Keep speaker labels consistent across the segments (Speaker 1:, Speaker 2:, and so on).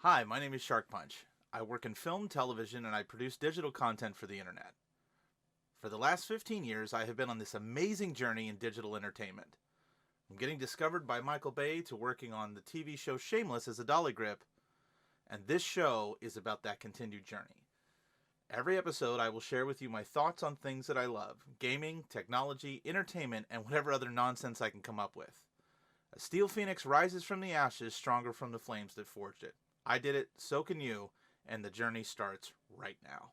Speaker 1: Hi, my name is Shark Punch. I work in film, television, and I produce digital content for the internet. For the last 15 years, I have been on this amazing journey in digital entertainment. From getting discovered by Michael Bay to working on the TV show Shameless as a dolly grip, and this show is about that continued journey. Every episode, I will share with you my thoughts on things that I love gaming, technology, entertainment, and whatever other nonsense I can come up with. A steel phoenix rises from the ashes, stronger from the flames that forged it. I did it, so can you, and the journey starts right now.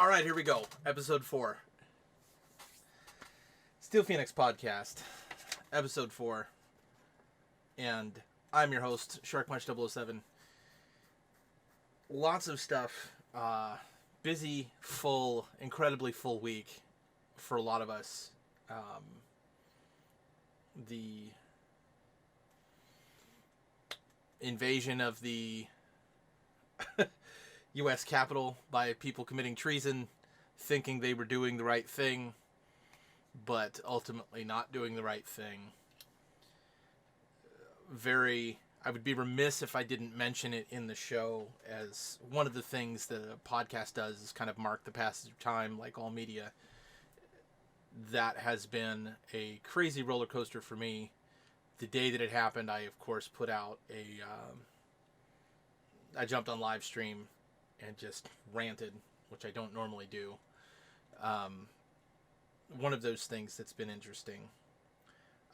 Speaker 1: All right, here we go. Episode 4. Steel Phoenix Podcast. Episode 4. And I'm your host, Shark Punch 007. Lots of stuff. Busy, full, incredibly full week for a lot of us. The invasion of the U.S. Capitol by people committing treason, thinking they were doing the right thing, but ultimately not doing the right thing. I would be remiss if I didn't mention it in the show, as one of the things that a podcast does is kind of mark the passage of time, like all media. That has been a crazy roller coaster for me. The day that it happened, I, of course, put out I jumped on live stream and just ranted, which I don't normally do. One of those things that's been interesting.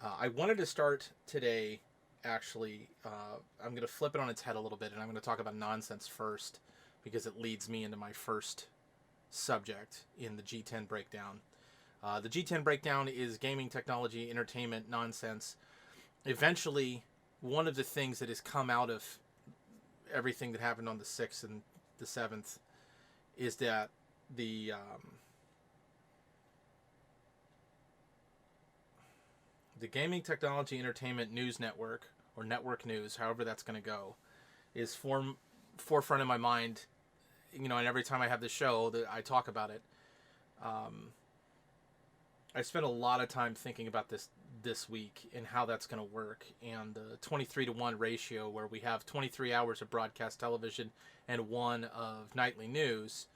Speaker 1: I wanted to start today, actually, I'm going to flip it on its head a little bit, and I'm going to talk about nonsense first, because it leads me into my first subject in the G10 breakdown. The G10 breakdown is gaming, technology, entertainment, nonsense. Eventually, one of the things that has come out of everything that happened on the 6th and the 7th is that the Gaming, Technology, Entertainment News Network, or Network News, however that's going to go, is forefront in my mind. And every time I have the show, that I talk about it. I spent a lot of time thinking about this week and how that's going to work, and the 23-to-1 ratio, where we have 23 hours of broadcast television and 1 of nightly news.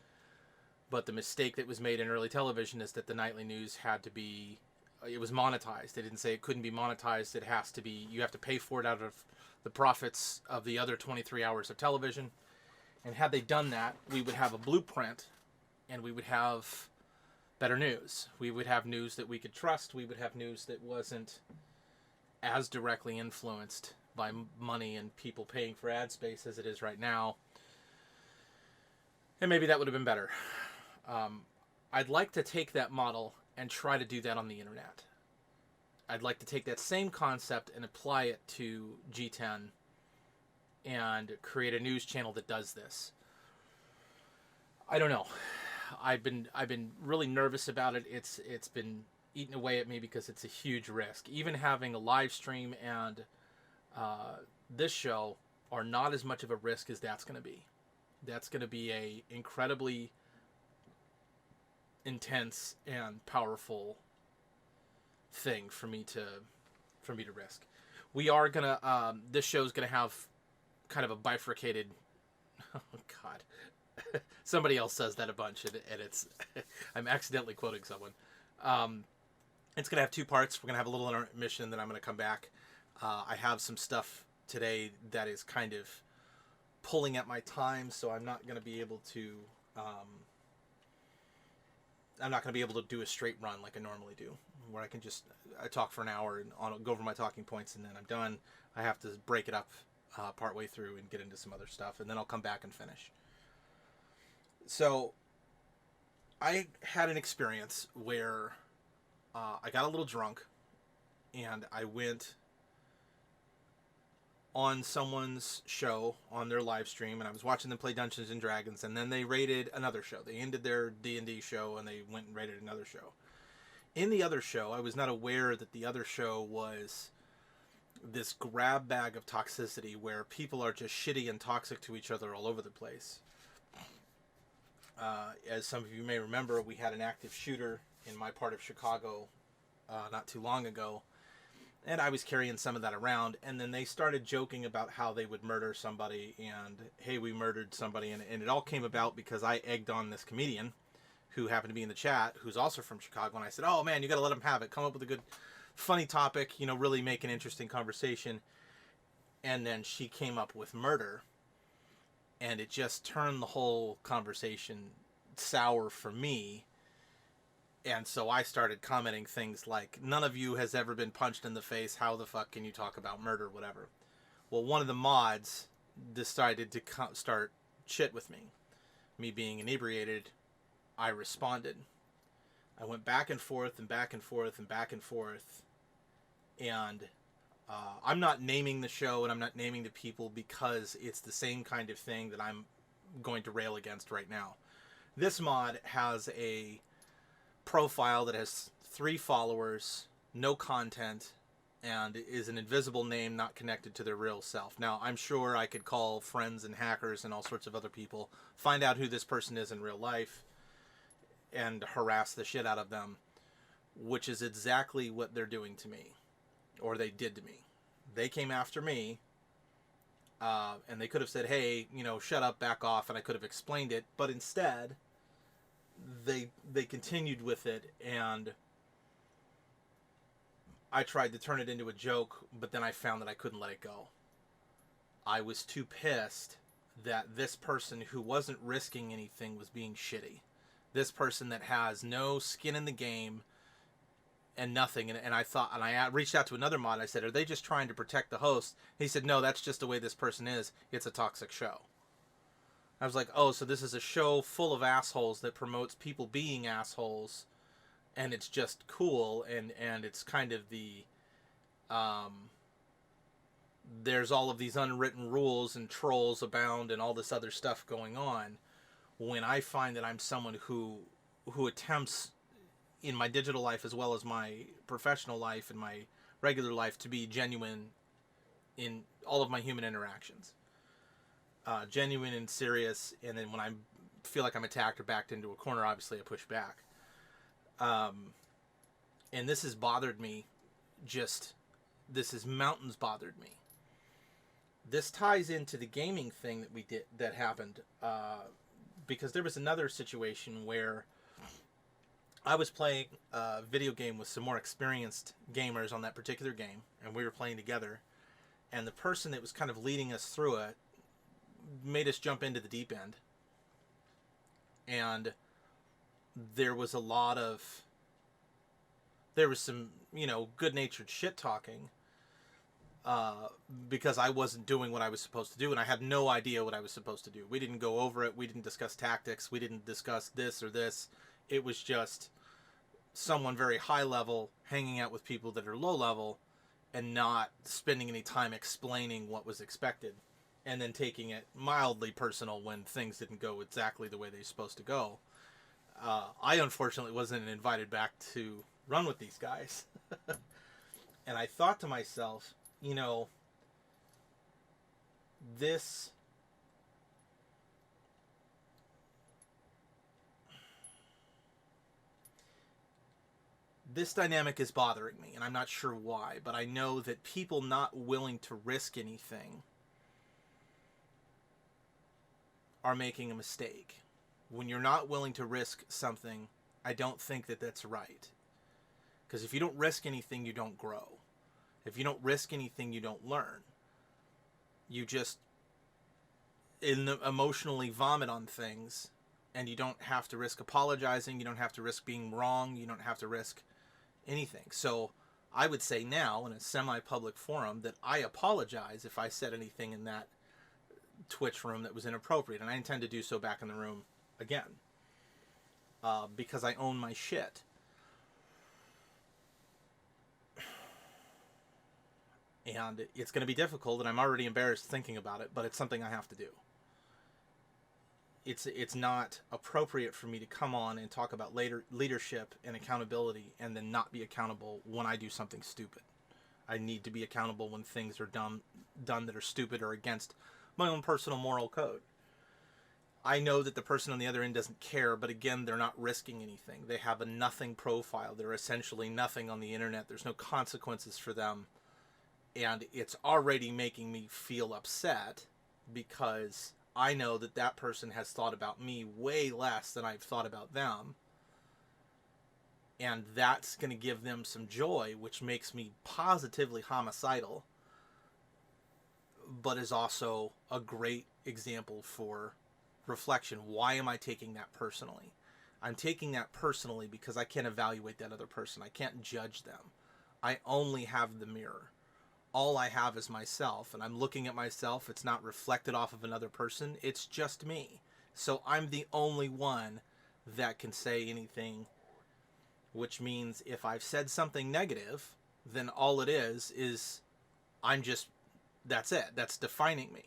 Speaker 1: But the mistake that was made in early television is that the nightly news it was monetized. They didn't say it couldn't be monetized. It has to be, you have to pay for it out of the profits of the other 23 hours of television. And had they done that, we would have a blueprint, and we would have better news. We would have news that we could trust. We would have news that wasn't as directly influenced by money and people paying for ad space as it is right now. And maybe that would have been better. I'd like to take that model and try to do that on the internet. I'd like to take that same concept and apply it to G10 and create a news channel that does this. I don't know. I've been really nervous about it. It's been eating away at me because it's a huge risk. Even having a live stream and this show are not as much of a risk as that's going to be. That's going to be a incredibly intense and powerful thing for me to risk. We are gonna this show's gonna have kind of a bifurcated. Oh God. Somebody else says that a bunch, and it's I'm accidentally quoting someone. It's going to have 2 parts. We're going to have a little intermission, and then I'm going to come back. I have some stuff today that is kind of pulling at my time, so I'm not going to be able to do a straight run like I normally do, where I talk for an hour and go over my talking points, and then I'm done. I have to break it up partway through and get into some other stuff, and then I'll come back and finish. So I had an experience where I got a little drunk and I went on someone's show on their live stream, and I was watching them play Dungeons and Dragons, and then they raided another show. They ended their D&D show and they went and raided another show. In the other show, I was not aware that the other show was this grab bag of toxicity where people are just shitty and toxic to each other all over the place. As some of you may remember, we had an active shooter in my part of Chicago not too long ago, and I was carrying some of that around, and then they started joking about how they would murder somebody, and hey, we murdered somebody, and it all came about because I egged on this comedian who happened to be in the chat, who's also from Chicago, and I said, oh man, you gotta let him have it, come up with a good funny topic, really make an interesting conversation. And then she came up with murder, and it just turned the whole conversation sour for me. And so I started commenting things like, none of you has ever been punched in the face, how the fuck can you talk about murder, whatever. Well, one of the mods decided to start shit with me being inebriated. I responded. I went back and forth and back and forth and back and forth, and I'm not naming the show and I'm not naming the people because it's the same kind of thing that I'm going to rail against right now. This mod has a profile that has 3 followers, no content, and is an invisible name not connected to their real self. Now, I'm sure I could call friends and hackers and all sorts of other people, find out who this person is in real life, and harass the shit out of them, which is exactly what they're doing to me, or they did to me. They came after me, and they could have said, hey, shut up, back off, and I could have explained it, but instead they continued with it, and I tried to turn it into a joke, but then I found that I couldn't let it go. I was too pissed that this person who wasn't risking anything was being shitty. This person that has no skin in the game and nothing. And I reached out to another mod. I said, are they just trying to protect the host? He said, no, that's just the way this person is. It's a toxic show. I was like, oh, so this is a show full of assholes that promotes people being assholes, and it's just cool, and it's kind of the, there's all of these unwritten rules and trolls abound and all this other stuff going on, when I find that I'm someone who attempts in my digital life as well as my professional life and my regular life to be genuine in all of my human interactions. Genuine and serious, and then when I feel like I'm attacked or backed into a corner, obviously I push back. And this has bothered me, this has mountains bothered me. This ties into the gaming thing that happened, because there was another situation where I was playing a video game with some more experienced gamers on that particular game, and we were playing together, and the person that was kind of leading us through it made us jump into the deep end. And there was some, good-natured shit talking, because I wasn't doing what I was supposed to do, and I had no idea what I was supposed to do. We didn't go over it. We didn't discuss tactics. We didn't discuss this or this. It was just someone very high level hanging out with people that are low level and not spending any time explaining what was expected, and then taking it mildly personal when things didn't go exactly the way they're supposed to go. I unfortunately wasn't invited back to run with these guys. And I thought to myself, this dynamic is bothering me, and I'm not sure why, but I know that people not willing to risk anything are making a mistake. When you're not willing to risk something, I don't think that that's right. Because if you don't risk anything, you don't grow. If you don't risk anything, you don't learn. You just emotionally vomit on things, and you don't have to risk apologizing, you don't have to risk being wrong, you don't have to risk anything. So I would say now, in a semi-public forum, that I apologize if I said anything in that Twitch room that was inappropriate, and I intend to do so back in the room again, because I own my shit. And it's going to be difficult, and I'm already embarrassed thinking about it, but it's something I have to do. It's not appropriate for me to come on and talk about leadership and accountability and then not be accountable when I do something stupid. I need to be accountable when things are done that are stupid or against my own personal moral code. I know that the person on the other end doesn't care, but again, they're not risking anything. They have a nothing profile. They're essentially nothing on the internet. There's no consequences for them. And it's already making me feel upset because I know that that person has thought about me way less than I've thought about them. And that's going to give them some joy, which makes me positively homicidal, but is also a great example for reflection. Why am I taking that personally? I'm taking that personally because I can't evaluate that other person. I can't judge them. I only have the mirror. All I have is myself, and I'm looking at myself. It's not reflected off of another person. It's just me. So I'm the only one that can say anything, which means if I've said something negative, then all it is I'm just, that's it. That's defining me.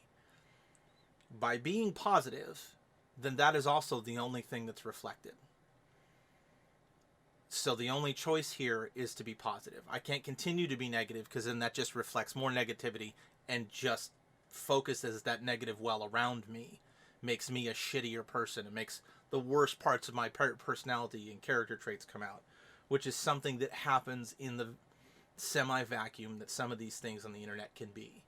Speaker 1: By being positive, then that is also the only thing that's reflected. So the only choice here is to be positive. I can't continue to be negative because then that just reflects more negativity and just focuses that negative well around me. Makes me a shittier person. It makes the worst parts of my personality and character traits come out, which is something that happens in the semi-vacuum that some of these things on the internet can be.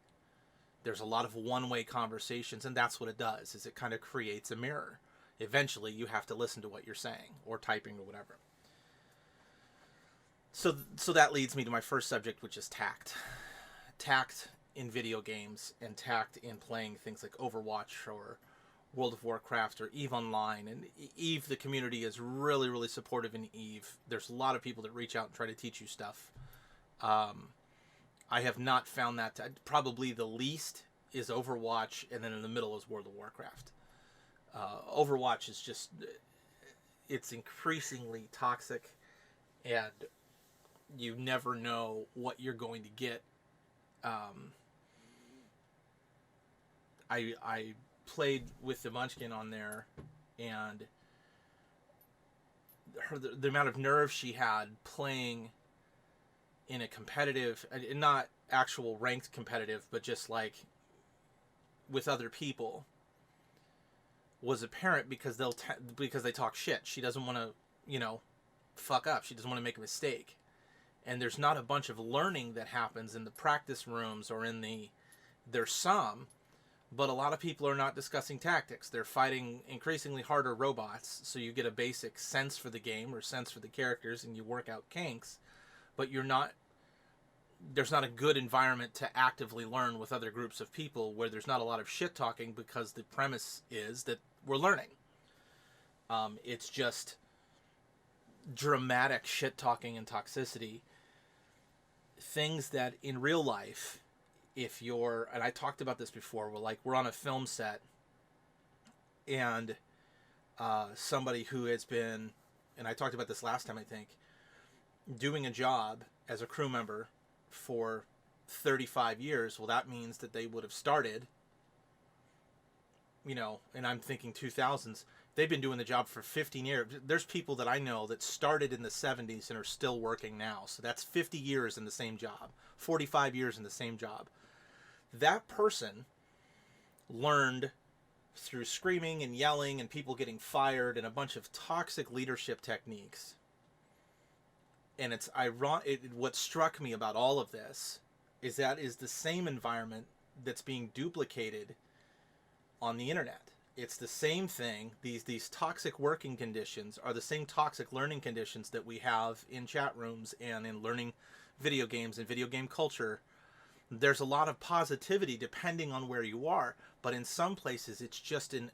Speaker 1: There's a lot of one-way conversations, and that's what it does, is it kind of creates a mirror. Eventually, you have to listen to what you're saying or typing or whatever. So that leads me to my first subject, which is tact. Tact in video games and tact in playing things like Overwatch or World of Warcraft or EVE Online. And EVE, the community is really, really supportive in EVE. There's a lot of people that reach out and try to teach you stuff. I have not found that. Probably the least is Overwatch, and then in the middle is World of Warcraft. Overwatch is just, it's increasingly toxic, and you never know what you're going to get. I played with the Munchkin on there, and the amount of nerve she had playing in a competitive, not actual ranked competitive, but just like with other people, was apparent because because they talk shit. She doesn't want to, fuck up. She doesn't want to make a mistake. And there's not a bunch of learning that happens in the practice rooms or there's some, but a lot of people are not discussing tactics. They're fighting increasingly harder robots, so you get a basic sense for the game or sense for the characters, and you work out kinks, but there's not a good environment to actively learn with other groups of people where there's not a lot of shit talking because the premise is that we're learning. It's just dramatic shit talking and toxicity. Things that in real life, and I talked about this before, we're on a film set, and somebody who has been, and I talked about this last time, I think, doing a job as a crew member for 35 years, well, that means that they would have started, and I'm thinking 2000s, they've been doing the job for 15 years. There's people that I know that started in the 70s and are still working now. So that's 50 years in the same job, 45 years in the same job. That person learned through screaming and yelling and people getting fired and a bunch of toxic leadership techniques. And it's ironic. What struck me about all of this is that is the same environment that's being duplicated on the internet. It's the same thing. These toxic working conditions are the same toxic learning conditions that we have in chat rooms and in learning video games and video game culture. There's a lot of positivity depending on where you are, but in some places it's just an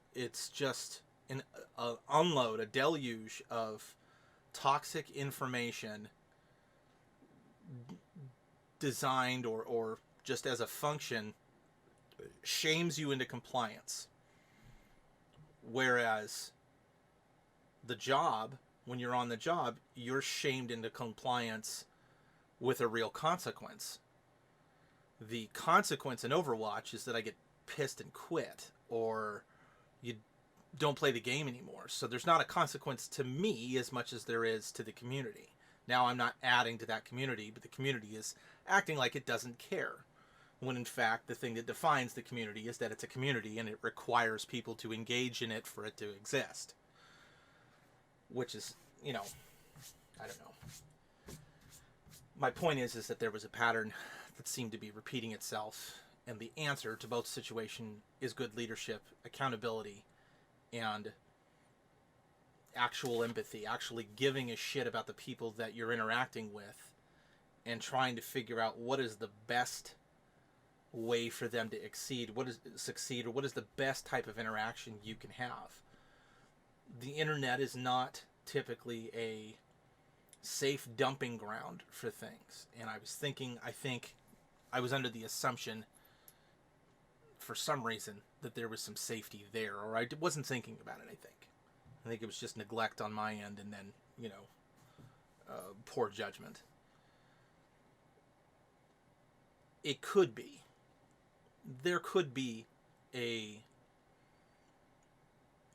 Speaker 1: unload, a deluge of toxic information designed or just as a function shames you into compliance. Whereas the job, when you're on the job, you're shamed into compliance with a real consequence. The consequence in Overwatch is that I get pissed and quit, or you don't play the game anymore. So there's not a consequence to me as much as there is to the community. Now I'm not adding to that community, but the community is acting like it doesn't care. When in fact, the thing that defines the community is that it's a community and it requires people to engage in it for it to exist. Which is, I don't know. My point is that there was a pattern that seemed to be repeating itself, and the answer to both situation is good leadership, accountability, and actual empathy, actually giving a shit about the people that you're interacting with and trying to figure out what is the best way for them to succeed, or what is the best type of interaction you can have. The internet is not typically a safe dumping ground for things. And I think I was under the assumption for some reason that there was some safety there, or I wasn't thinking about it. I think it was just neglect on my end, and then poor judgment. It could be. There could be a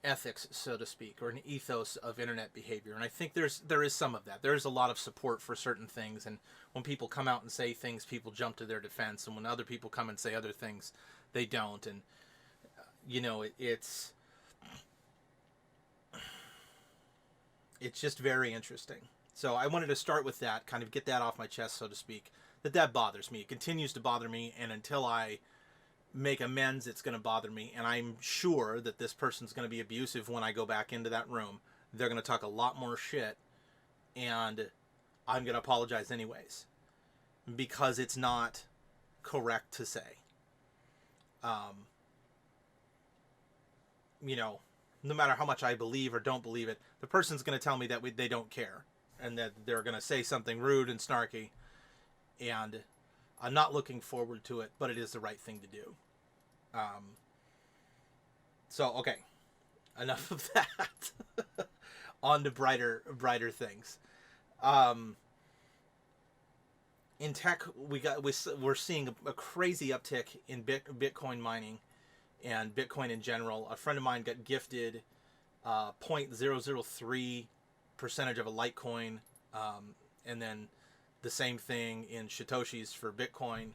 Speaker 1: ethics, so to speak, or an ethos of internet behavior, and I think there is some of that. There is a lot of support for certain things, and when people come out and say things, people jump to their defense, and when other people come and say other things, they don't. And it's just very interesting. So I wanted to start with that, kind of get that off my chest, so to speak, that bothers me. It continues to bother me, and until I make amends, it's going to bother me. And I'm sure that this person's going to be abusive when I go back into that room. They're going to talk a lot more shit, and I'm going to apologize anyways, because it's not correct to say. No matter how much I believe or don't believe it, the person's going to tell me that they don't care, and that they're going to say something rude and snarky, and I'm not looking forward to it, but it is the right thing to do. Okay, enough of that. On to brighter things. In tech, we're seeing a crazy uptick in Bitcoin mining and Bitcoin in general. A friend of mine got gifted 0.003% of a Litecoin, and then the same thing in Satoshis for Bitcoin.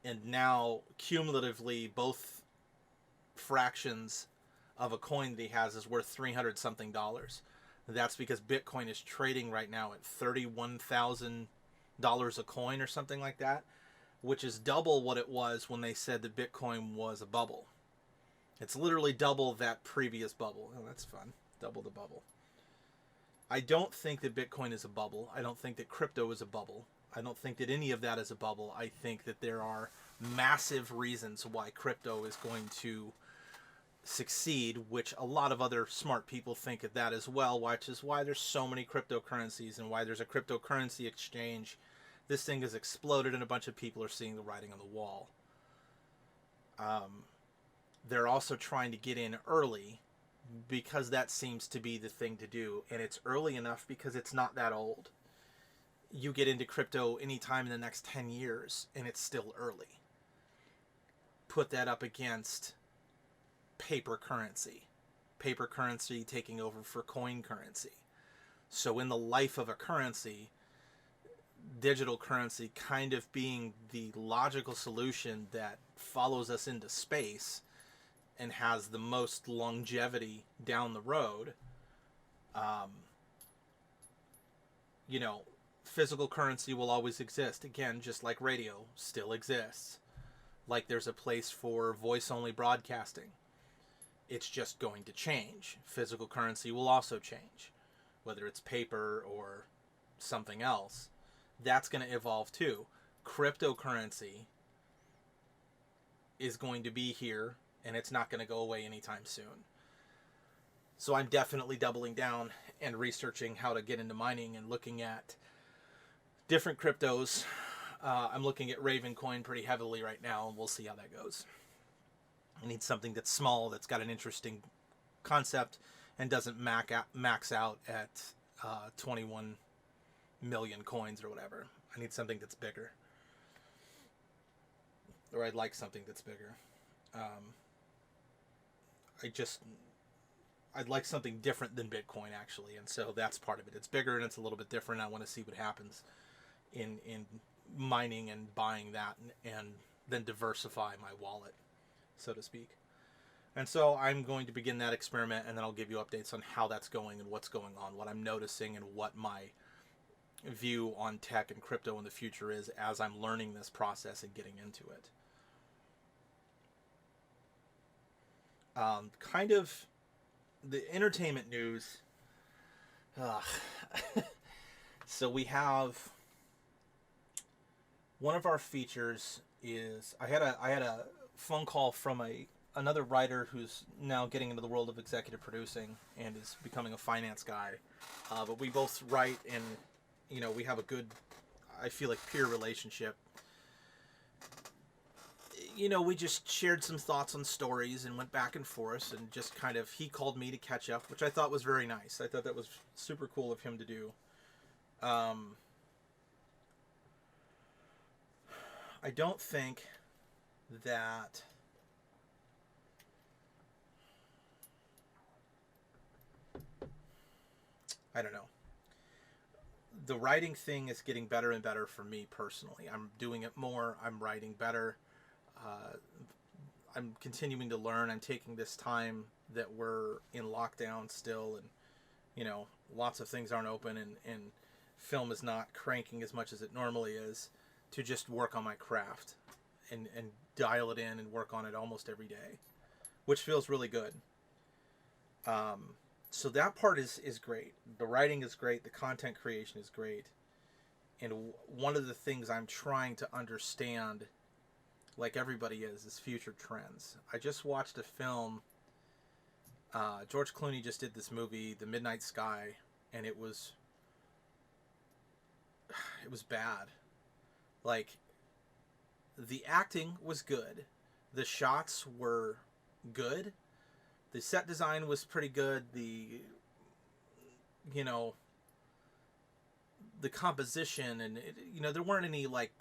Speaker 1: And now, cumulatively, both fractions of a coin that he has is worth $300-something. That's because Bitcoin is trading right now at $31,000 a coin or something like that, which is double what it was when they said that Bitcoin was a bubble. It's literally double that previous bubble. Oh, that's fun. Double the bubble. I don't think that Bitcoin is a bubble. I don't think that crypto is a bubble. I don't think that any of that is a bubble. I think that there are massive reasons why crypto is going to succeed, which a lot of other smart people think of that as well, which is why there's so many cryptocurrencies and why there's a cryptocurrency exchange. This thing has exploded and a bunch of people are seeing the writing on the wall. They're also trying to get in early because that seems to be the thing to do, and it's early enough because it's not that old. You get into crypto anytime in the next 10 years and it's still early. Put that up against paper currency taking over for coin currency. So in the life of a currency, digital currency kind of being the logical solution that follows us into space and has the most longevity down the road. Physical currency will always exist. Again, just like radio still exists. Like there's a place for voice-only broadcasting. It's just going to change. Physical currency will also change. Whether it's paper or something else, that's going to evolve too. Cryptocurrency is going to be here, and it's not going to go away anytime soon. So I'm definitely doubling down and researching how to get into mining and looking at different cryptos. I'm looking at Ravencoin pretty heavily right now, and we'll see how that goes. I need something that's small, that's got an interesting concept, and doesn't max out at 21 million coins or whatever. I need something that's bigger, or I'd like something that's bigger. Um, I'd like something different than Bitcoin, actually, and so that's part of it. It's bigger and it's a little bit different. I want to see what happens in mining and buying that, and then diversify my wallet, so to speak. And so I'm going to begin that experiment, and then I'll give you updates on how that's going and what's going on, what I'm noticing, and what my view on tech and crypto in the future is as I'm learning this process and getting into it. Kind of the entertainment news. So we have one of our features is I had a phone call from another writer who's now getting into the world of executive producing and is becoming a finance guy. But we both write, and we have a good, I feel like, peer relationship. We just shared some thoughts on stories and went back and forth, and just kind of, he called me to catch up, which I thought was very nice. I thought that was super cool of him to do. I don't think that I don't know. The writing thing is getting better and better for me personally. I'm doing it more. I'm writing better. I'm continuing to learn. I'm taking this time that we're in lockdown still, and lots of things aren't open, and film is not cranking as much as it normally is, to just work on my craft and dial it in and work on it almost every day, which feels really good. So that part is great. The writing is great. The content creation is great. And one of the things I'm trying to understand, like everybody is future trends. I just watched a film. George Clooney just did this movie, The Midnight Sky, and it was bad. Like, the acting was good. The shots were good. The set design was pretty good. The composition, and there weren't any like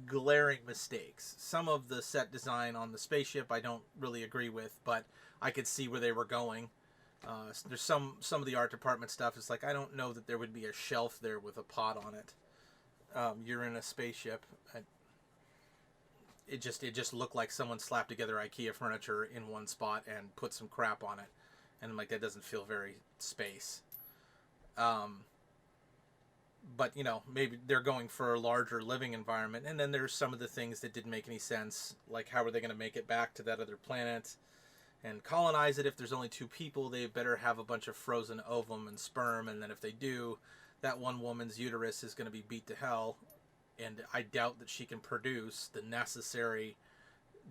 Speaker 1: glaring mistakes. Some of the set design on the spaceship I don't really agree with, but I could see where they were going. There's some of the art department stuff. It's like, I don't know that there would be a shelf there with a pot on it. You're in a spaceship. It just looked like someone slapped together IKEA furniture in one spot and put some crap on it, and I'm like, that doesn't feel very space. But maybe they're going for a larger living environment, and then there's some of the things that didn't make any sense, like how are they going to make it back to that other planet and colonize it? If there's only 2 people, they better have a bunch of frozen ovum and sperm, and then if they do, that one woman's uterus is going to be beat to hell, and I doubt that she can produce the necessary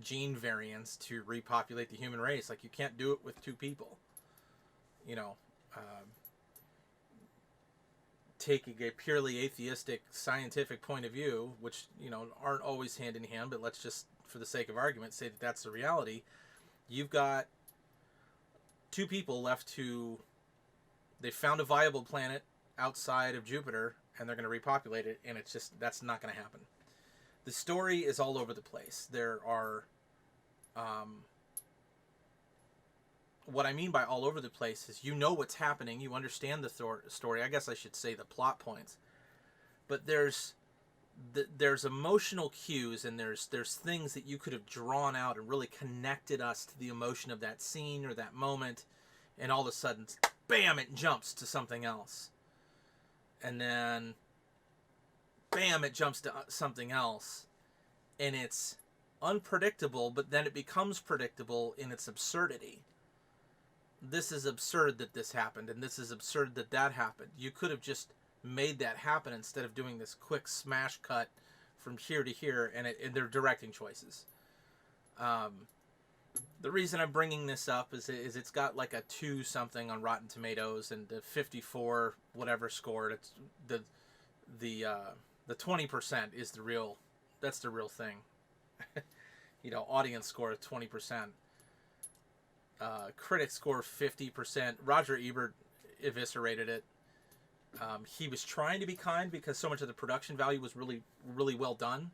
Speaker 1: gene variants to repopulate the human race. Like, you can't do it with 2 people. Taking a purely atheistic scientific point of view, which aren't always hand in hand, but let's just, for the sake of argument, say that that's the reality. You've got 2 people left they found a viable planet outside of Jupiter, and they're going to repopulate it, and it's just, that's not going to happen. The story is all over the place. There are, what I mean by all over the place is what's happening, you understand the story, I guess I should say the plot points, but there's emotional cues, and there's things that you could have drawn out and really connected us to the emotion of that scene or that moment, and all of a sudden, bam, it jumps to something else. And then, bam, it jumps to something else. And it's unpredictable, but then it becomes predictable in its absurdity. This is absurd that this happened, and this is absurd that that happened. You could have just made that happen instead of doing this quick smash cut from here to here, and they're directing choices. The reason I'm bringing this up is it's got like a 2 something on Rotten Tomatoes, and the 54 whatever scored. It's the 20% is that's the real thing. Audience score of 20%. Critic score 50%. Roger Ebert eviscerated it. He was trying to be kind because so much of the production value was really, really well done.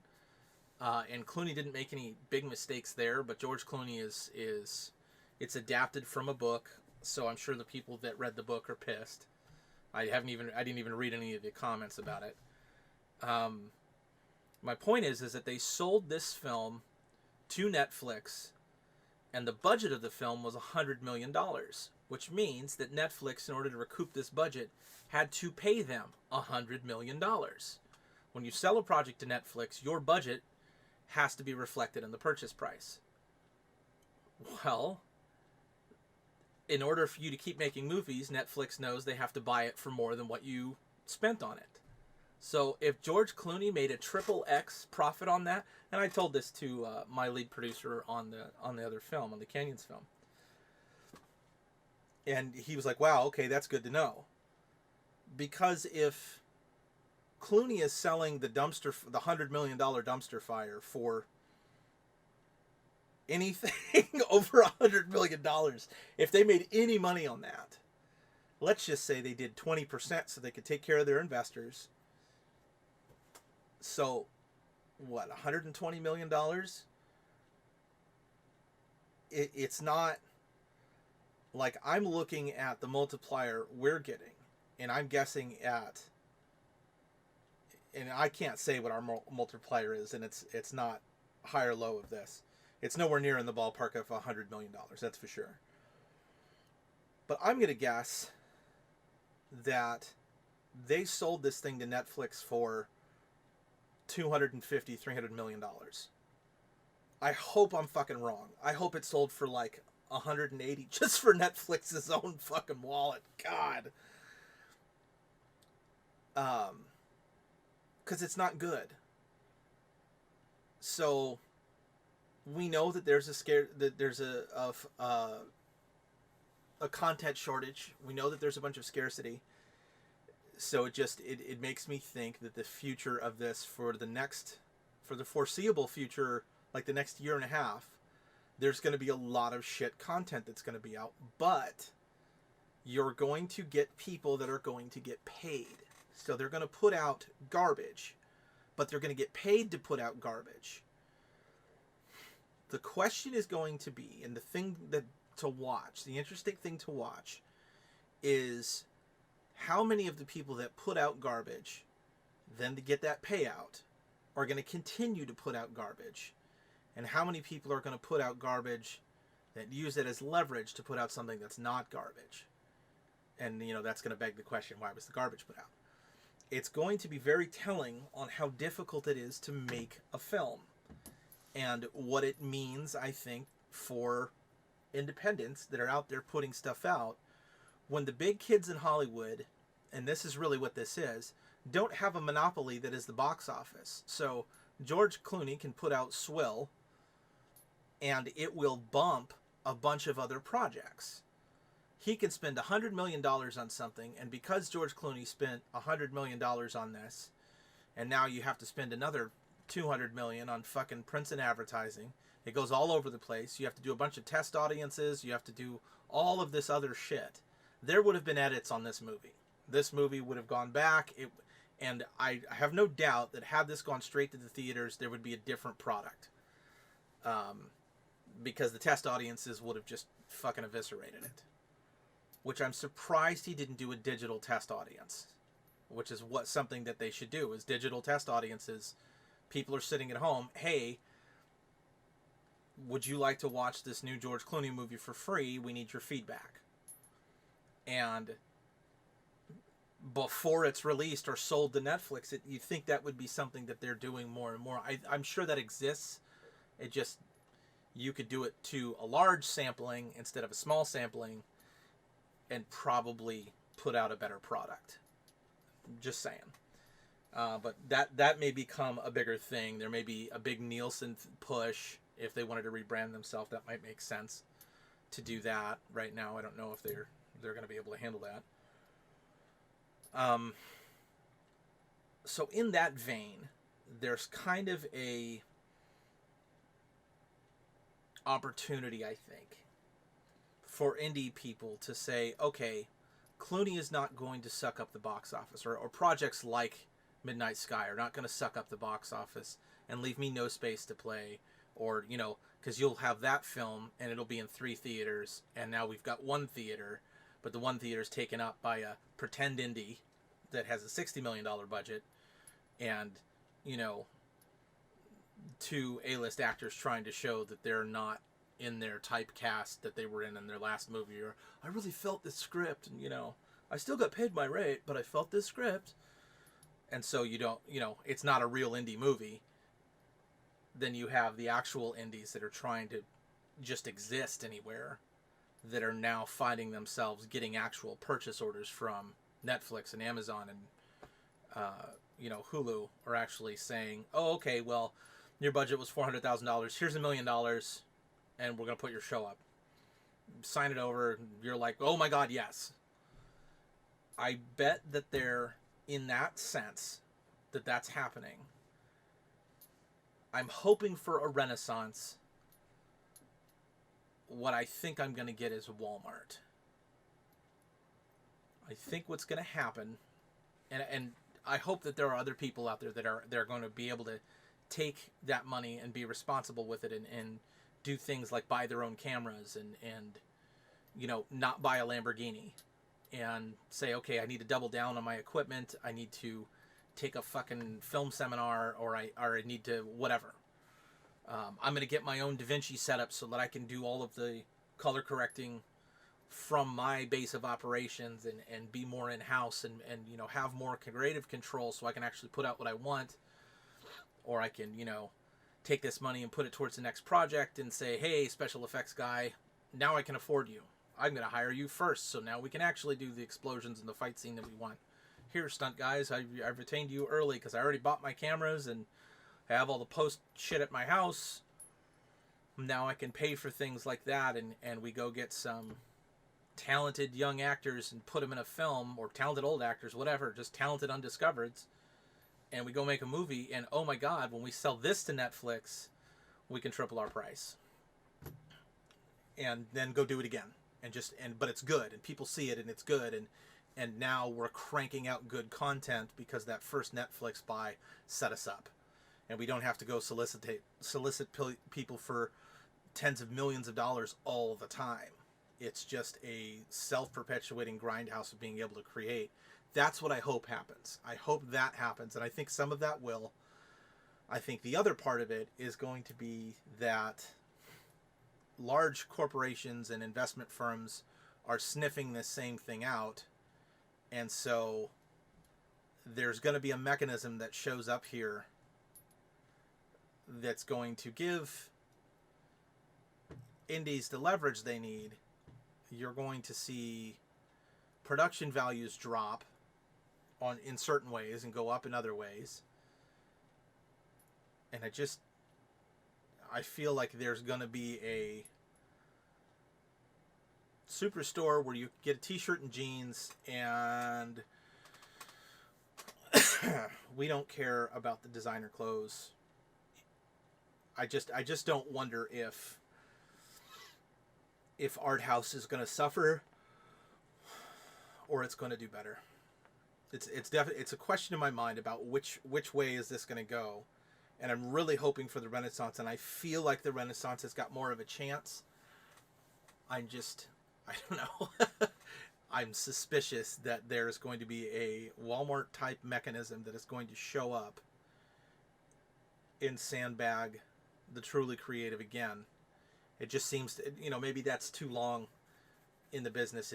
Speaker 1: And Clooney didn't make any big mistakes there, but George Clooney is it's adapted from a book, so I'm sure the people that read the book are pissed. I didn't even read any of the comments about it. My point is that they sold this film to Netflix, and the budget of the film was $100 million, which means that Netflix, in order to recoup this budget, had to pay them $100 million. When you sell a project to Netflix, your budget has to be reflected in the purchase price. Well, in order for you to keep making movies, Netflix knows they have to buy it for more than what you spent on it. So if George Clooney made a XXX profit on that, and I told this to my lead producer on the other film, on the Canyons film, and he was like, "Wow, okay, that's good to know." Because if Clooney is selling the $100 million dumpster fire for anything over $100 million, if they made any money on that, let's just say they did 20% so they could take care of their investors. So, what, $120 million? It's not like I'm looking at the multiplier we're getting, and I'm guessing at, and I can't say what our multiplier is, and it's not high or low of this. It's nowhere near in the ballpark of $100 million, that's for sure. But I'm going to guess that they sold this thing to Netflix for $250, $300 million. I hope I'm fucking wrong. I hope it sold for like 180 just for Netflix's own fucking wallet. God. Because it's not good. So we know that there's a content shortage. We know that there's a bunch of scarcity. So it makes me think that the future of this for the foreseeable future, like the next year and a half, there's going to be a lot of shit content that's going to be out, but you're going to get people that are going to get paid. So they're going to put out garbage, but they're going to get paid to put out garbage. The question is going to be, and the thing to watch, the interesting thing to watch, is how many of the people that put out garbage, then to get that payout, are going to continue to put out garbage, and how many people are going to put out garbage that use it as leverage to put out something that's not garbage. And, that's going to beg the question, why was the garbage put out? It's going to be very telling on how difficult it is to make a film and what it means, I think, for independents that are out there putting stuff out when the big kids in Hollywood, and this is really what this is, don't have a monopoly that is the box office. So George Clooney can put out Swill and it will bump a bunch of other projects. He can spend $100 million on something, and because George Clooney spent $100 million on this, and now you have to spend another $200 million on fucking prints and advertising, it goes all over the place. You have to do a bunch of test audiences. You have to do all of this other shit. There would have been edits on this movie. This movie would have gone back, and I have no doubt that had this gone straight to the theaters, there would be a different product. Because the test audiences would have just fucking eviscerated it. Which I'm surprised he didn't do a digital test audience. Which is something that they should do, is digital test audiences. People are sitting at home, hey, would you like to watch this new George Clooney movie for free? We need your feedback. And before it's released or sold to Netflix, you think that would be something that they're doing more and more. I'm sure that exists. It just, you could do it to a large sampling instead of a small sampling and probably put out a better product. Just saying. But that may become a bigger thing. There may be a big Nielsen push if they wanted to rebrand themselves. That might make sense to do that. Right now, I don't know if they're going to be able to handle that. So in that vein, there's kind of a opportunity, I think, for indie people to say, okay, Clooney is not going to suck up the box office, or projects like Midnight Sky are not going to suck up the box office and leave me no space to play, or, you know, because you'll have that film and it'll be in 3 theaters, and now we've got 1 theater, but the 1 theater is taken up by a pretend indie that has a $60 million budget, and, you know, 2 A-list actors trying to show that they're not in their typecast that they were in their last movie, or I really felt this script, and, you know, I still got paid my rate, but I felt this script, and so you don't, you know, it's not a real indie movie. Then you have the actual indies that are trying to just exist anywhere, that are now finding themselves getting actual purchase orders from Netflix and Amazon, and you know, Hulu are actually saying, oh, okay, well, your budget was $400,000, here's $1 million, and we're going to put your show up. Sign it over. You're like, oh my God, yes. I bet that they're, in that sense, that that's happening. I'm hoping for a renaissance. What I think I'm going to get is Walmart. I think what's going to happen, and I hope that there are other people out there that are going to be able to take that money and be responsible with it, and do things like buy their own cameras, and you know, not buy a Lamborghini, and say, okay, I need to double down on my equipment. I need to take a fucking film seminar, or I need to whatever. I'm going to get my own DaVinci setup so that I can do all of the color correcting from my base of operations, and be more in-house, and you know, have more creative control so I can actually put out what I want. Or I can, you know, take this money and put it towards the next project and say, hey, special effects guy, now I can afford you. I'm going to hire you first, so now we can actually do the explosions and the fight scene that we want. Here, stunt guys, I've retained you early because I already bought my cameras and I have all the post shit at my house. Now I can pay for things like that, and we go get some talented young actors and put them in a film, or talented old actors, whatever, just talented undiscovereds, and we go make a movie, and oh my God, when we sell this to Netflix, we can triple our price. And then go do it again. But it's good, and people see it, and it's good, and now we're cranking out good content because that first Netflix buy set us up. And we don't have to go solicit people for tens of millions of dollars all the time. It's just a self-perpetuating grindhouse of being able to create. That's what I hope happens. I hope that happens, and I think some of that will. I think the other part of it is going to be that large corporations and investment firms are sniffing this same thing out, and so there's going to be a mechanism that shows up here that's going to give indies the leverage they need. You're going to see production values drop in certain ways and go up in other ways. And I feel like there's going to be a superstore where you get a t-shirt and jeans, and we don't care about the designer clothes. I just don't wonder if art house is going to suffer or it's going to do better. It's definitely, it's a question in my mind about which way is this going to go, and I'm really hoping for the Renaissance, and I feel like the Renaissance has got more of a chance. I don't know. I'm suspicious that there's going to be a Walmart type mechanism that is going to show up and sandbag the truly creative again. It just seems to, you know, maybe that's too long in the business.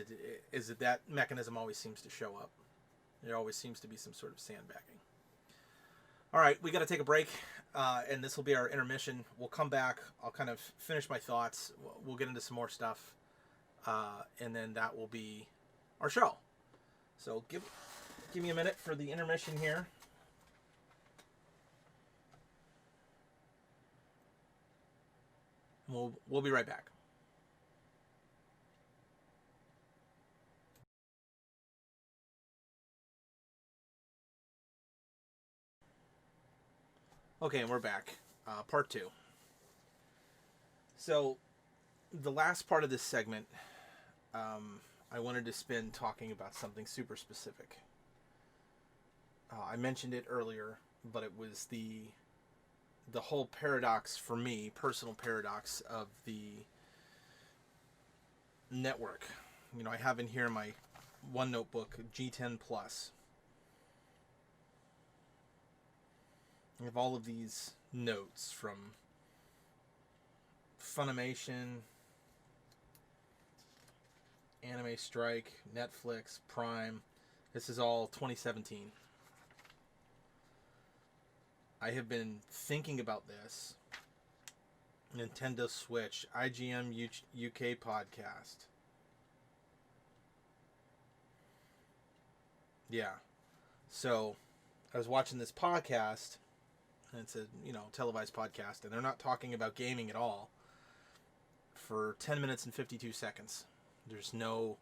Speaker 1: That mechanism always seems to show up. There always seems to be some sort of sandbagging. All right, we got to take a break, and this will be our intermission. We'll come back. I'll kind of finish my thoughts. We'll get into some more stuff, and then that will be our show. So give me a minute for the intermission here. We'll be right back. Okay, and we're back. Part 2. So, the last part of this segment I wanted to spend talking about something super specific. I mentioned it earlier, but it was the whole paradox for me, personal paradox of the network. You know, I have in here my one notebook, G10 Plus. I have all of these notes from Funimation, Anime Strike, Netflix, Prime. This is all 2017. I have been thinking about this. Nintendo Switch, IGM UK podcast. Yeah. So, I was watching this podcast, and it's a, televised podcast, and they're not talking about gaming at all for 10 minutes and 52 seconds. There's no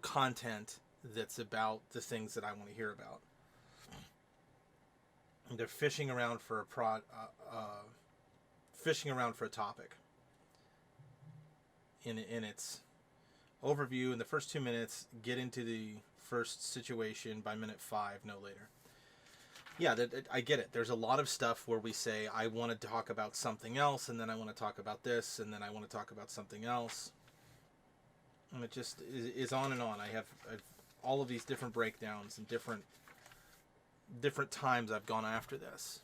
Speaker 1: content that's about the things that I want to hear about. And they're fishing around for a topic. In its overview, in the first 2 minutes, get into the first situation by minute 5, no later. Yeah, I get it. There's a lot of stuff where we say, I want to talk about something else, and then I want to talk about this, and then I want to talk about something else. And it just is on and on. I've all of these different breakdowns and different times I've gone after this.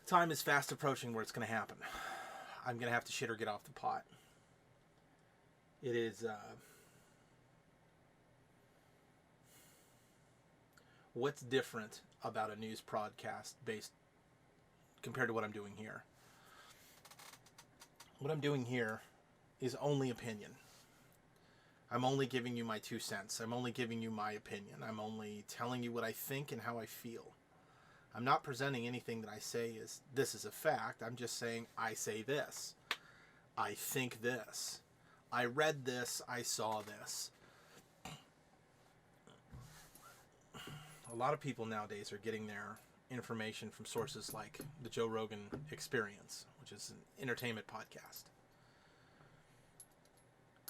Speaker 1: Time is fast approaching where it's going to happen. I'm going to have to shit or get off the pot. It is... what's different about a news broadcast based compared to what I'm doing here? What I'm doing here is only opinion. I'm only giving you my 2 cents. I'm only giving you my opinion. I'm only telling you what I think and how I feel. I'm not presenting anything that I say as this is a fact. I'm just saying I say this. I think this. I read this. I saw this. A lot of people nowadays are getting their information from sources like the Joe Rogan Experience, which is an entertainment podcast.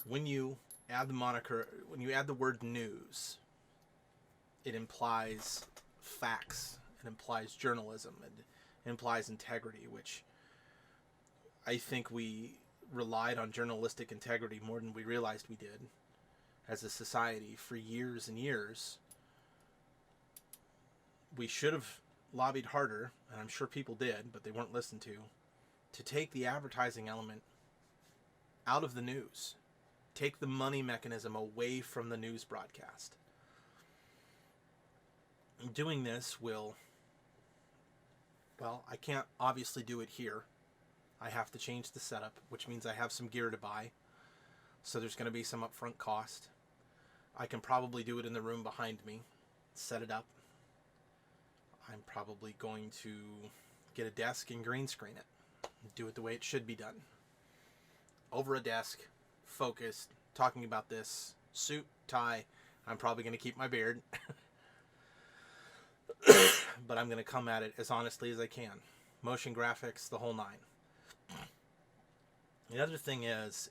Speaker 1: When you add the word news, it implies facts, it implies journalism, it implies integrity, which I think we relied on journalistic integrity more than we realized we did as a society for years and years. We should have lobbied harder, and I'm sure people did, but they weren't listened to take the advertising element out of the news. Take the money mechanism away from the news broadcast. Doing this will, I can't obviously do it here. I have to change the setup, which means I have some gear to buy. So there's going to be some upfront cost. I can probably do it in the room behind me, set it up. I'm probably going to get a desk and green screen it. Do it the way it should be done. Over a desk, focused, talking about this, suit, tie. I'm probably going to keep my beard. But I'm going to come at it as honestly as I can. Motion graphics, the whole 9. The other thing is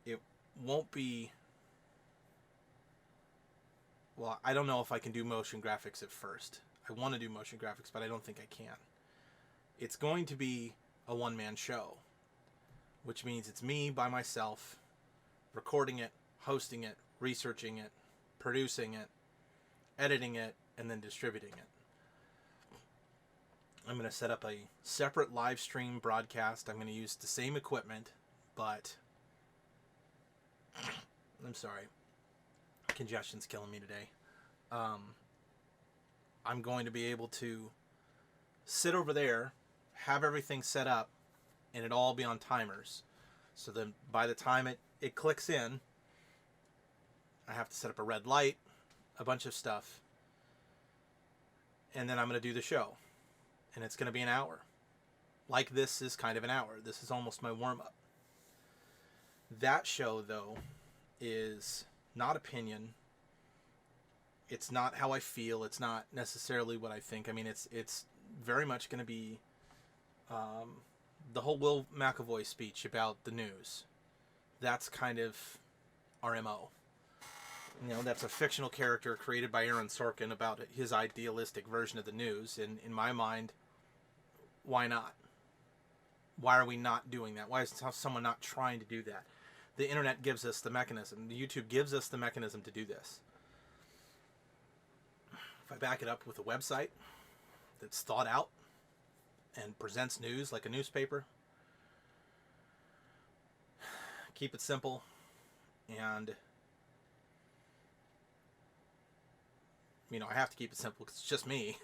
Speaker 1: it won't be... Well, I don't know if I can do motion graphics at first. I want to do motion graphics, but I don't think I can. It's going to be a one-man show, which means it's me by myself, recording it, hosting it, researching it, producing it, editing it, and then distributing it. I'm going to set up a separate live stream broadcast. I'm going to use the same equipment, but... I'm sorry. Congestion's killing me today. I'm going to be able to sit over there, have everything set up, and it all be on timers. So then by the time it clicks in, I have to set up a red light, a bunch of stuff, and then I'm going to do the show. And it's going to be an hour. Like this is kind of an hour. This is almost my warm-up. That show, though, is not opinion. It's not how I feel. It's not necessarily what I think. I mean, it's very much going to be the whole Will McAvoy speech about the news. That's kind of our MO. You know, that's a fictional character created by Aaron Sorkin about his idealistic version of the news. And in my mind, why not? Why are we not doing that? Why is someone not trying to do that? The internet gives us the mechanism. The YouTube gives us the mechanism to do this. If I back it up with a website that's thought out and presents news like a newspaper, keep it simple, and I have to keep it simple because it's just me,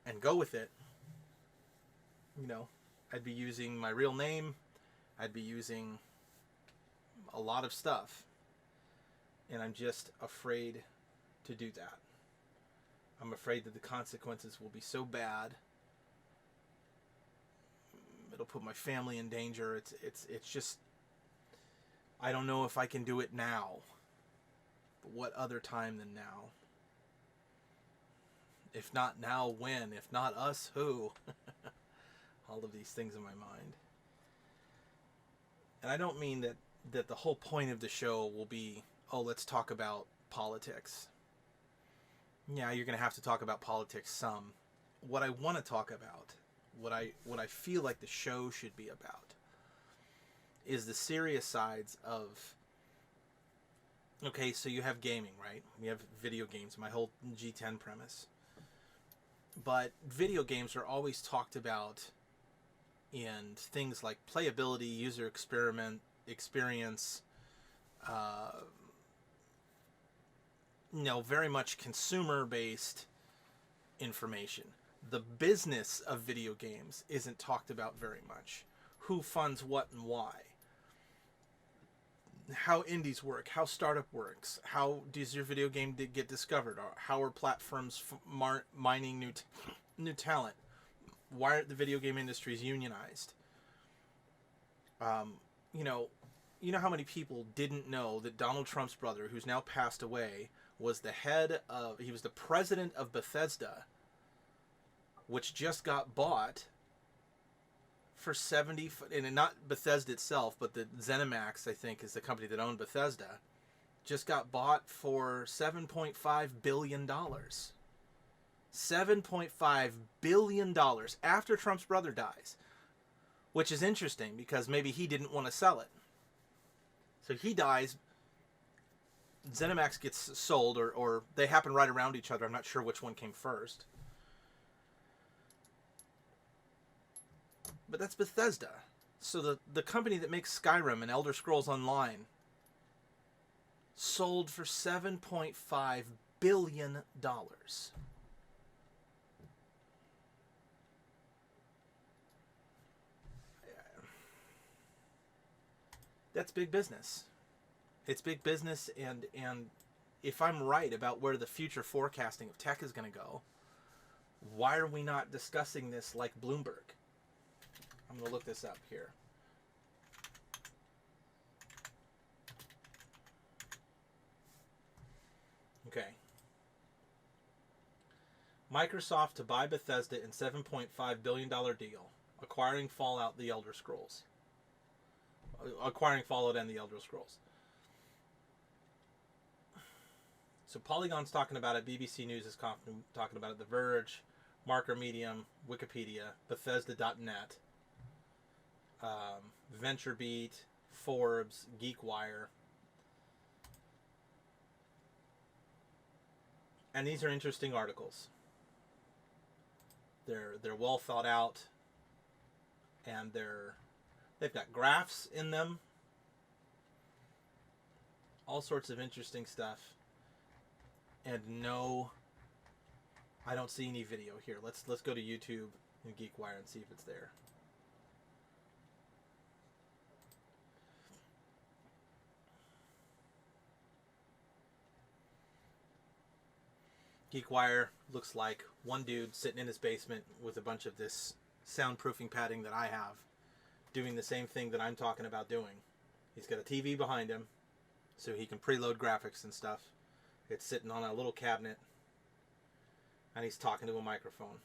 Speaker 1: and go with it. I'd be using my real name. I'd be using a lot of stuff, and I'm just afraid to do that. I'm afraid that the consequences will be so bad. It'll put my family in danger. It's just, I don't know if I can do it now. But what other time than now? If not now, when? If not us, who? All of these things in my mind. And I don't mean that the whole point of the show will be, oh, let's talk about politics. Yeah, you're going to have to talk about politics some. What I want to talk about, what I feel like the show should be about, is the serious sides of, okay, so you have gaming, right? We have video games, my whole G10 premise. But video games are always talked about in things like playability, user experience, very much consumer-based information. The business of video games isn't talked about very much. Who funds what and why? How indies work, how startup works, how does your video game get discovered, or how are platforms mining new talent? Why aren't the video game industries unionized? You know how many people didn't know that Donald Trump's brother, who's now passed away, was he was the president of Bethesda, which just got bought for 70, and not Bethesda itself, but the ZeniMax, I think, is the company that owned Bethesda, just got bought for $7.5 billion. $7.5 billion after Trump's brother dies, which is interesting because maybe he didn't want to sell it. So he dies, ZeniMax gets sold, or they happen right around each other. I'm not sure which one came first. But that's Bethesda. So the company that makes Skyrim and Elder Scrolls Online sold for $7.5 billion. That's big business. It's big business, and if I'm right about where the future forecasting of tech is going to go, why are we not discussing this like Bloomberg? I'm going to look this up here. Okay. Microsoft to buy Bethesda in $7.5 billion deal, acquiring Fallout, the Elder Scrolls. Acquiring Fallout and the Elder Scrolls. So Polygon's talking about it, BBC News is talking about it, The Verge, Marker Medium, Wikipedia, Bethesda.net, VentureBeat, Forbes, GeekWire. And these are interesting articles. They're well thought out, and they've got graphs in them, all sorts of interesting stuff. And no, I don't see any video here. Let's go to YouTube and GeekWire and see if it's there. GeekWire looks like one dude sitting in his basement with a bunch of this soundproofing padding that I have, doing the same thing that I'm talking about doing. He's got a TV behind him, so he can preload graphics and stuff. It's sitting on a little cabinet, and he's talking to a microphone.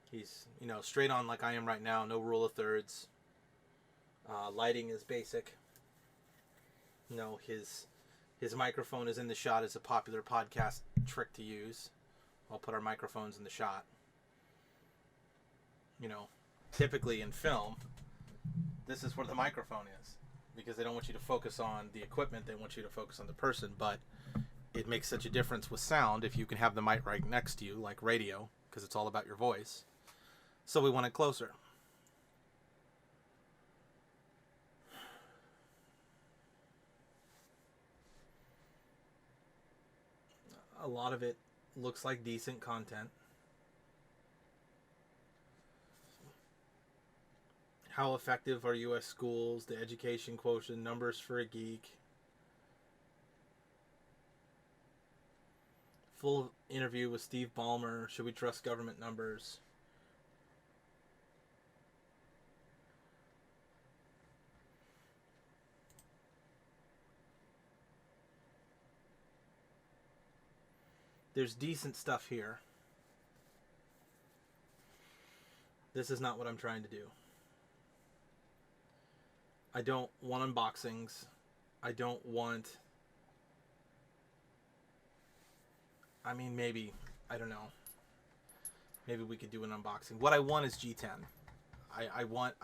Speaker 1: He's, straight on like I am right now, no rule of thirds. Lighting is basic. You know, his microphone is in the shot is a popular podcast trick to use. I'll put our microphones in the shot. You know, typically in film, this is where the microphone is, because they don't want you to focus on the equipment, they want you to focus on the person. But it makes such a difference with sound if you can have the mic right next to you, like radio, because it's all about your voice. So we want it closer. A lot of it looks like decent content. How effective are U.S. schools? The education quotient, numbers for a geek. Full interview with Steve Ballmer. Should we trust government numbers? There's decent stuff here. This is not what I'm trying to do. I don't want unboxings. I don't want... I mean, maybe. I don't know. Maybe we could do an unboxing. What I want is G10. I want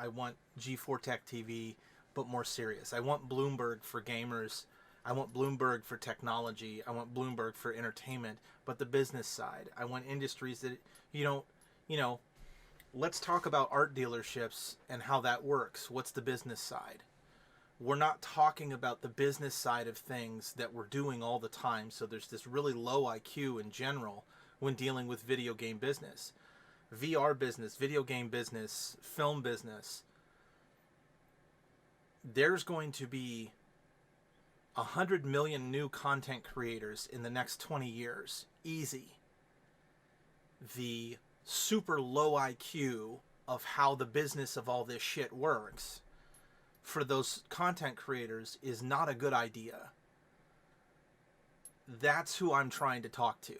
Speaker 1: G4 Tech TV, but more serious. I want Bloomberg for gamers. I want Bloomberg for technology. I want Bloomberg for entertainment, but the business side. I want industries that, let's talk about art dealerships and how that works. What's the business side? We're not talking about the business side of things that we're doing all the time. So there's this really low IQ in general when dealing with video game business. VR business, video game business, film business. There's going to be 100 million new content creators in the next 20 years. Easy. The super low IQ of how the business of all this shit works for those content creators is not a good idea. That's who I'm trying to talk to.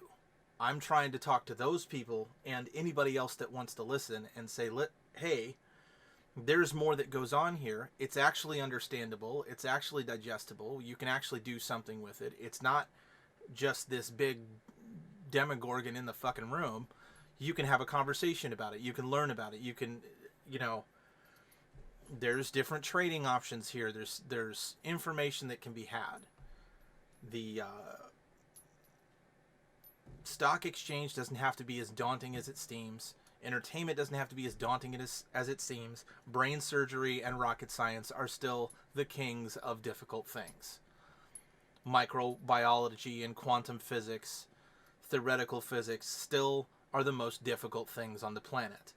Speaker 1: I'm trying to talk to those people and anybody else that wants to listen and say, hey, there's more that goes on here. It's actually understandable. It's actually digestible. You can actually do something with it. It's not just this big demogorgon in the fucking room. You can have a conversation about it. You can learn about it. You can, there's different trading options here. There's information that can be had. The stock exchange doesn't have to be as daunting as it seems. Entertainment doesn't have to be as daunting as it seems. Brain surgery and rocket science are still the kings of difficult things. Microbiology and quantum physics, theoretical physics still are the most difficult things on the planet.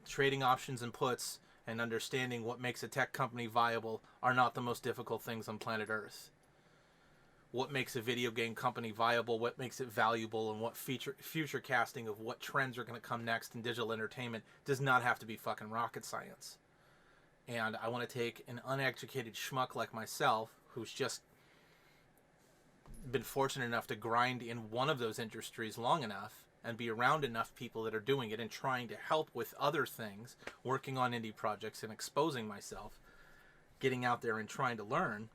Speaker 1: Trading options and puts and understanding what makes a tech company viable are not the most difficult things on planet Earth. What makes a video game company viable, what makes it valuable, and what future casting of what trends are going to come next in digital entertainment does not have to be fucking rocket science. And I want to take an uneducated schmuck like myself, who's just been fortunate enough to grind in one of those industries long enough and be around enough people that are doing it and trying to help with other things, working on indie projects and exposing myself, getting out there and trying to learn.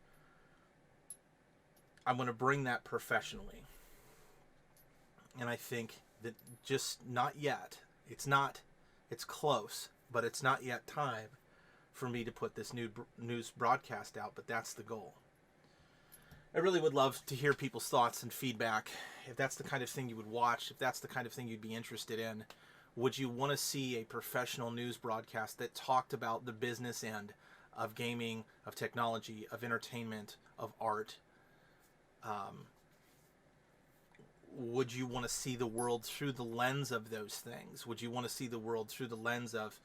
Speaker 1: I'm going to bring that professionally. And I think that just not yet. It's close, but it's not yet time for me to put this new news broadcast out, but that's the goal. I really would love to hear people's thoughts and feedback. If that's the kind of thing you would watch, if that's the kind of thing you'd be interested in, would you want to see a professional news broadcast that talked about the business end of gaming, of technology, of entertainment, of art? Would you want to see the world through the lens of those things? Would you want to see the world through the lens of...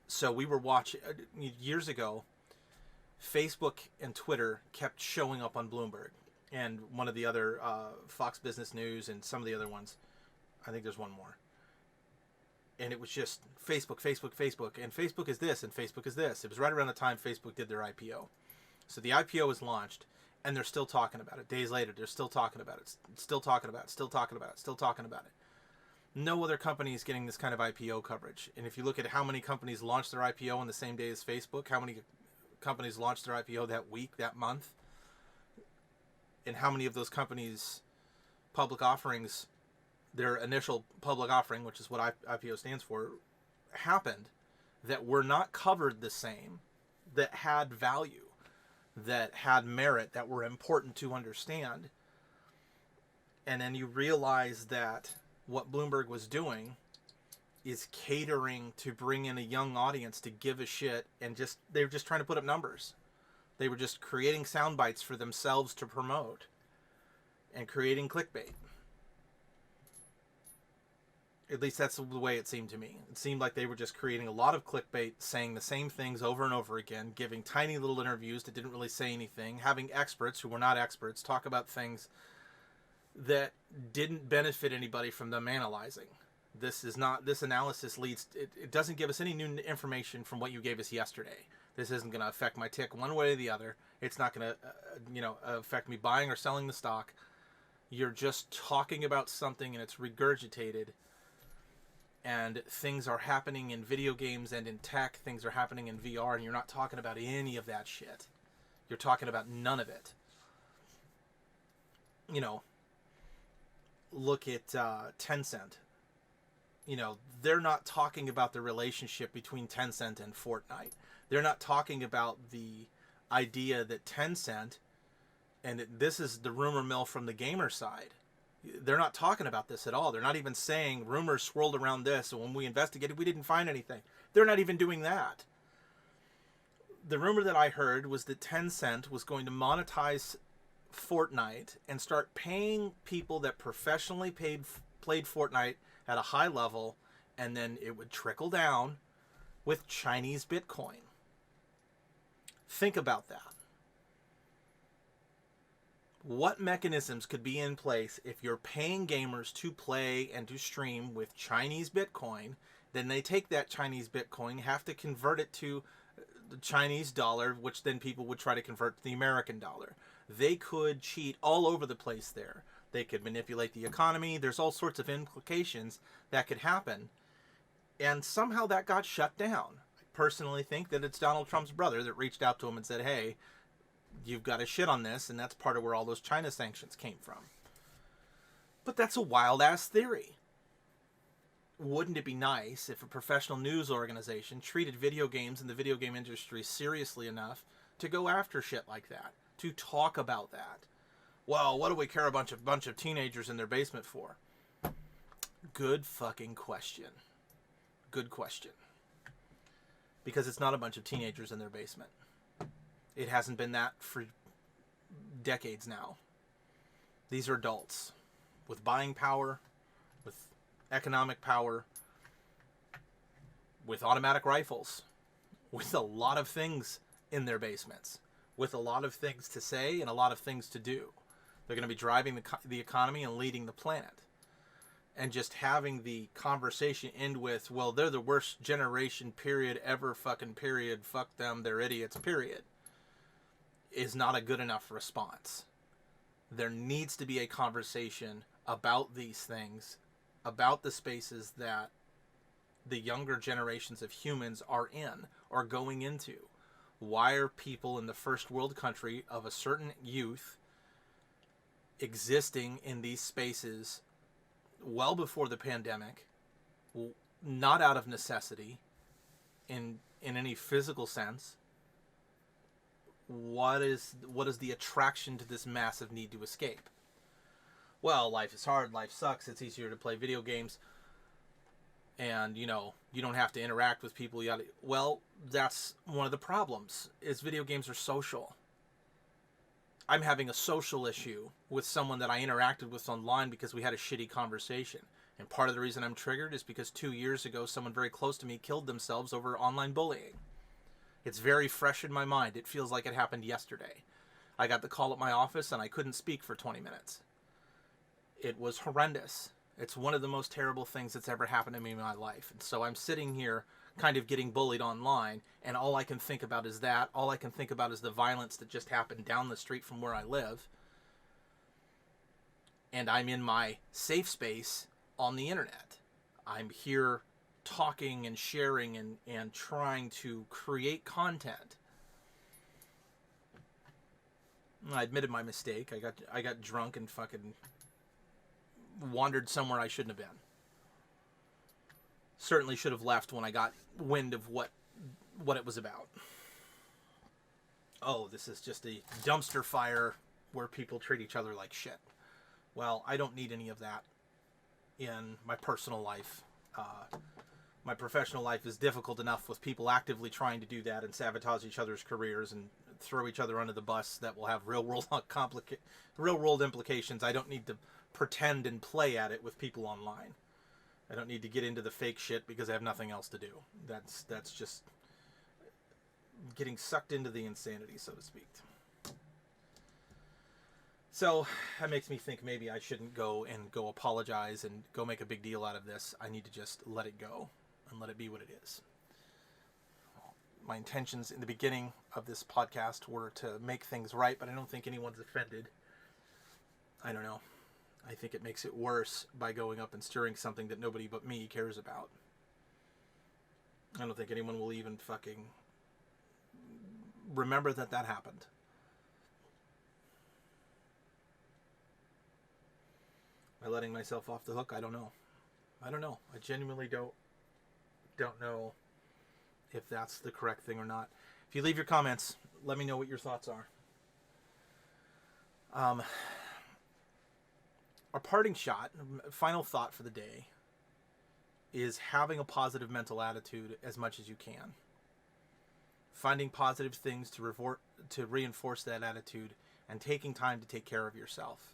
Speaker 1: So we were watching... years ago, Facebook and Twitter kept showing up on Bloomberg. And one of the other, Fox Business News and some of the other ones. I think there's one more. And it was just Facebook, Facebook, Facebook. And Facebook is this, and Facebook is this. It was right around the time Facebook did their IPO. So the IPO was launched. And they're still talking about it. Days later, they're still talking about it. Still talking about it. Still talking about it. Still talking about it. No other company is getting this kind of IPO coverage. And if you look at how many companies launched their IPO on the same day as Facebook, how many companies launched their IPO that week, that month, and how many of those companies' public offerings, their initial public offering, which is what IPO stands for, happened, that were not covered the same, that had value, that had merit, that were important to understand. And then you realize that what Bloomberg was doing is catering to bring in a young audience to give a shit, and they were just trying to put up numbers. They were just creating sound bites for themselves to promote and creating clickbait. At least that's the way it seemed to me. It seemed like they were just creating a lot of clickbait, saying the same things over and over again, giving tiny little interviews that didn't really say anything, having experts who were not experts talk about things that didn't benefit anybody from them analyzing. This analysis it doesn't give us any new information from what you gave us yesterday. This isn't going to affect my tick one way or the other. It's not going to affect me buying or selling the stock. You're just talking about something and it's regurgitated, and things are happening in video games and in tech. Things are happening in VR, and you're not talking about any of that shit. You're talking about none of it. Look at Tencent. They're not talking about the relationship between Tencent and Fortnite. They're not talking about the idea that Tencent, and this is the rumor mill from the gamer side, they're not talking about this at all. They're not even saying rumors swirled around this, and when we investigated, we didn't find anything. They're not even doing that. The rumor that I heard was that Tencent was going to monetize Fortnite and start paying people that professionally played Fortnite at a high level, and then it would trickle down with Chinese Bitcoin. Think about that. What mechanisms could be in place if you're paying gamers to play and to stream with Chinese Bitcoin? Then they take that Chinese Bitcoin, have to convert it to the Chinese dollar, which then people would try to convert to the American dollar. They could cheat all over the place there. They could manipulate the economy. There's all sorts of implications that could happen. And somehow that got shut down. I personally think that it's Donald Trump's brother that reached out to him and said, hey, you've got to shit on this, and that's part of where all those China sanctions came from. But that's a wild-ass theory. Wouldn't it be nice if a professional news organization treated video games and the video game industry seriously enough to go after shit like that, to talk about that? Well, what do we care a bunch of teenagers in their basement for? Good fucking question. Good question. Because it's not a bunch of teenagers in their basement. It hasn't been that for decades now. These are adults with buying power, with economic power, with automatic rifles, with a lot of things in their basements, with a lot of things to say and a lot of things to do. They're going to be driving the economy and leading the planet. And just having the conversation end with, well, they're the worst generation, period, ever, fucking period, fuck them, they're idiots, period, is not a good enough response. There needs to be a conversation about these things, about the spaces that the younger generations of humans are in, or going into. Why are people in the first world country of a certain youth existing in these spaces well before the pandemic, not out of necessity, in any physical sense? What is the attraction to this massive need to escape? Well, life is hard, life sucks, it's easier to play video games, and you don't have to interact with people. Well, that's one of the problems, is video games are social. I'm having a social issue with someone that I interacted with online because we had a shitty conversation. And part of the reason I'm triggered is because 2 years ago, someone very close to me killed themselves over online bullying. It's very fresh in my mind. It feels like it happened yesterday. I got the call at my office and I couldn't speak for 20 minutes. It was horrendous. It's one of the most terrible things that's ever happened to me in my life. And so I'm sitting here kind of getting bullied online, and all I can think about is that. All I can think about is the violence that just happened down the street from where I live. And I'm in my safe space on the internet. I'm here talking and sharing and trying to create content. I admitted my mistake. I got drunk and fucking wandered somewhere I shouldn't have been. Certainly should have left when I got wind of what it was about. Oh, this is just a dumpster fire where people treat each other like shit. Well, I don't need any of that in my personal life. My professional life is difficult enough with people actively trying to do that and sabotage each other's careers and throw each other under the bus that will have real world implications. I don't need to pretend and play at it with people online. I don't need to get into the fake shit because I have nothing else to do. That's just getting sucked into the insanity, so to speak. So that makes me think maybe I shouldn't go apologize and go make a big deal out of this. I need to just let it go and let it be what it is. My intentions in the beginning of this podcast were to make things right, but I don't think anyone's offended. I don't know. I think it makes it worse by going up and stirring something that nobody but me cares about. I don't think anyone will even fucking remember that happened. Am I letting myself off the hook? I don't know. I genuinely don't know if that's the correct thing or not. If you leave your comments, let me know what your thoughts are. Our parting shot, final thought for the day, is having a positive mental attitude as much as you can. Finding positive things to reinforce that attitude and taking time to take care of yourself.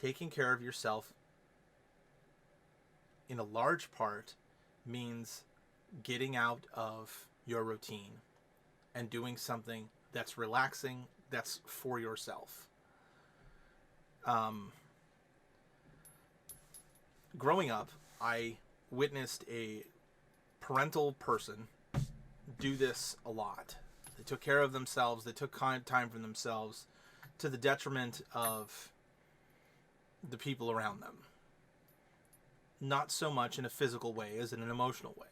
Speaker 1: Taking care of yourself in a large part means getting out of your routine and doing something that's relaxing, that's for yourself. Growing up, I witnessed a parental person do this a lot. They took care of themselves, they took time for themselves to the detriment of the people around them. Not so much in a physical way as in an emotional way.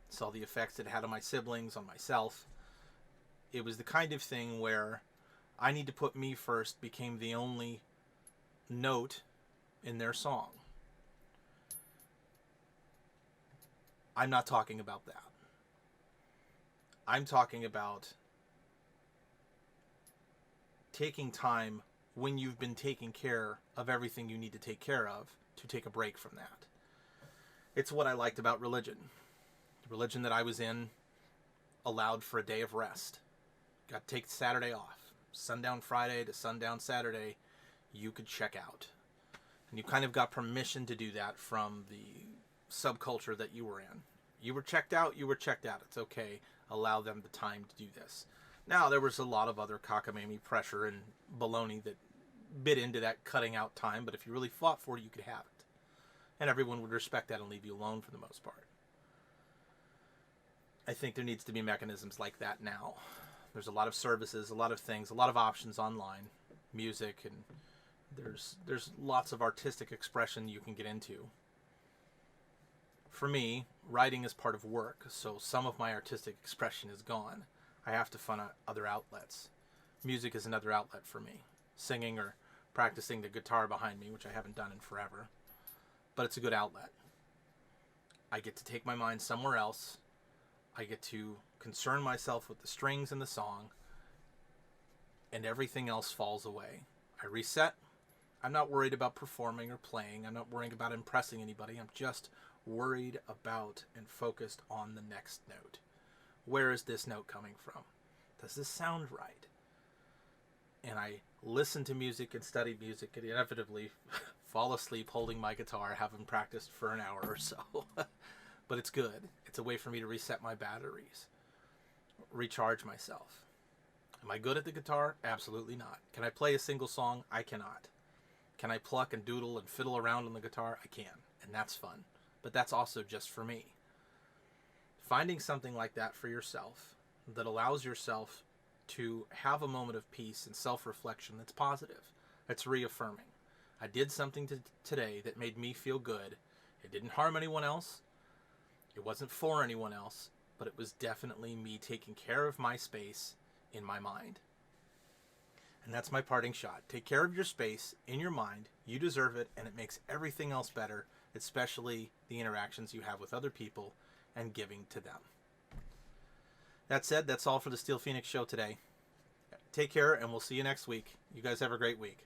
Speaker 1: Saw the effects it had on my siblings, on myself. It was the kind of thing where I need to put me first became the only note in their song. I'm not talking about that. I'm talking about taking time when you've been taking care of everything you need to take care of to take a break from that. It's what I liked about religion. The religion that I was in allowed for a day of rest. Got to take Saturday off. Sundown Friday to sundown Saturday, you could check out. And you kind of got permission to do that from the subculture that you were in. You were checked out, It's okay. Allow them the time to do this. Now, there was a lot of other cockamamie pressure and baloney that bit into that cutting out time, but if you really fought for it, you could have it. And everyone would respect that and leave you alone for the most part. I think there needs to be mechanisms like that now. There's a lot of services, a lot of things, a lot of options online, music, and there's lots of artistic expression you can get into. For me, writing is part of work, so some of my artistic expression is gone. I have to find other outlets. Music is another outlet for me. Singing or practicing the guitar behind me, which I haven't done in forever. But it's a good outlet. I get to take my mind somewhere else. I get to concern myself with the strings and the song, and everything else falls away. I reset. I'm not worried about performing or playing. I'm not worrying about impressing anybody. I'm just worried about and focused on the next note. Where is this note coming from? Does this sound right? And I listen to music and study music and inevitably fall asleep holding my guitar, having practiced for an hour or so. But it's good. It's a way for me to reset my batteries, recharge myself. Am I good at the guitar? Absolutely not. Can I play a single song? I cannot. Can I pluck and doodle and fiddle around on the guitar? I can, and that's fun. But that's also just for me. Finding something like that for yourself that allows yourself to have a moment of peace and self-reflection that's positive, that's reaffirming. I did something today that made me feel good, It didn't harm anyone else. It wasn't for anyone else, but it was definitely me taking care of my space in my mind. And that's my parting shot. Take care of your space in your mind. You deserve it, and it makes everything else better, especially the interactions you have with other people and giving to them. That said, that's all for the Steel Phoenix Show today. Take care, and we'll see you next week. You guys have a great week.